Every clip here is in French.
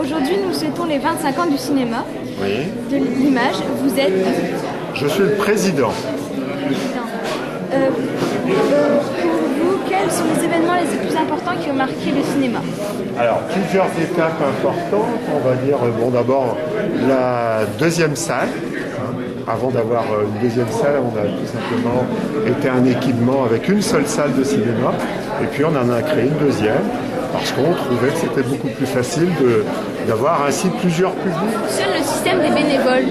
aujourd'hui, nous souhaitons les 25 ans du cinéma, Oui. de l'image. Vous êtes Je suis le président. président. Pour vous, quels sont les événements les plus importants qui ont marqué le cinéma? Alors, plusieurs étapes importantes. On va dire, bon, d'abord, la deuxième salle. Avant d'avoir une deuxième salle, on a tout simplement été un équipement avec une seule salle de cinéma. Et puis, on en a créé une deuxième. Parce qu'on trouvait que c'était beaucoup plus facile d'avoir ainsi plusieurs publics. Seul le système des bénévoles.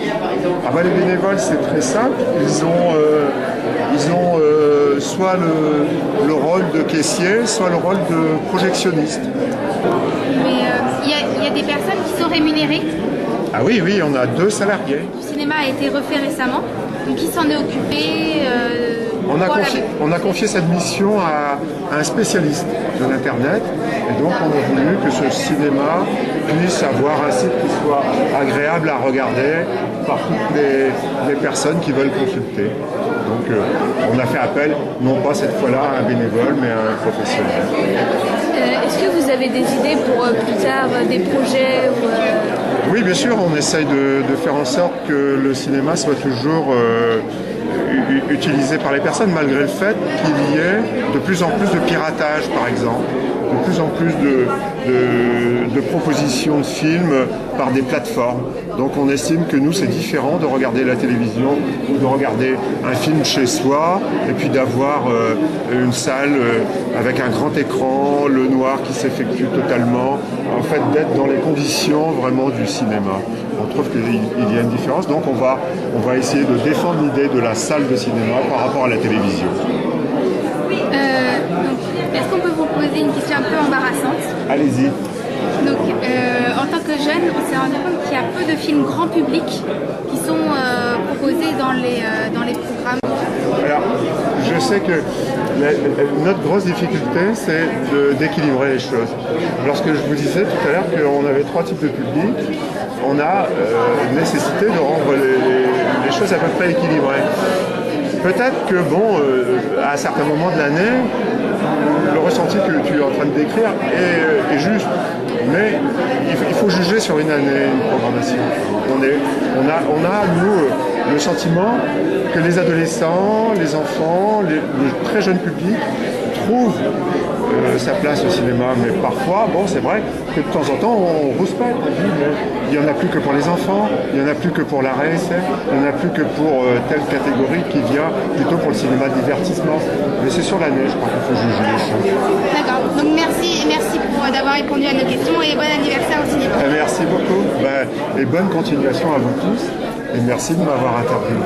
Ah bah, les bénévoles, c'est très simple. Ils ont soit le rôle de caissier, soit le rôle de projectionniste. Mais il y a des personnes qui sont rémunérées. Ah oui, oui, on a 2 salariés. Le cinéma a été refait récemment. Donc qui s'en est occupé On a confié cette mission à un spécialiste de l'Internet. Et donc, on a voulu que ce cinéma puisse avoir un site qui soit agréable à regarder par toutes les personnes qui veulent consulter. Donc, on a fait appel, non pas cette fois-là à un bénévole, mais à un professionnel. Est-ce que vous avez des idées pour plus tard, des projets ou, Oui, bien sûr, on essaye de faire en sorte que le cinéma soit toujours utilisé par les personnes, malgré le fait qu'il y ait de plus en plus de piratage, par exemple, de plus en plus de propositions de films par des plateformes. Donc on estime que nous, c'est différent de regarder la télévision ou de regarder un film chez soi et puis d'avoir une salle avec un grand écran, le noir qui s'effectue totalement, en fait d'être dans les conditions vraiment du cinéma. On trouve qu'il y a une différence, donc on va essayer de défendre l'idée de la salle de cinéma par rapport à la télévision. Est-ce qu'on peut vous poser une question un peu embarrassante? Allez-y. Donc, en tant que jeune, on s'est rendu compte qu'il y a peu de films grand public qui sont proposés dans les programmes. Alors, je sais que notre grosse difficulté, c'est d'équilibrer les choses. Lorsque je vous disais tout à l'heure qu'on avait 3 types de publics, on a nécessité de rendre les choses à peu près équilibrées. Peut-être que, bon, à un certain moment de l'année, le ressenti que tu es en train de décrire est juste. Mais il faut juger sur une année, une programmation. On a, nous, le sentiment que les adolescents, les enfants, le très jeune public trouvent sa place au cinéma. Mais parfois, bon, c'est vrai que de temps en temps, on rouspète. On dit, mais il n'y en a plus que pour les enfants, il n'y en a plus que pour la RSF, il n'y en a plus que pour telle catégorie qui vient plutôt pour le cinéma de divertissement. Mais c'est sur l'année, je crois qu'il faut juger les choses. D'accord. Donc merci d'avoir répondu à nos questions et bon anniversaire au cinéma. Merci beaucoup. Et bonne continuation à vous tous. Et merci de m'avoir interviewé.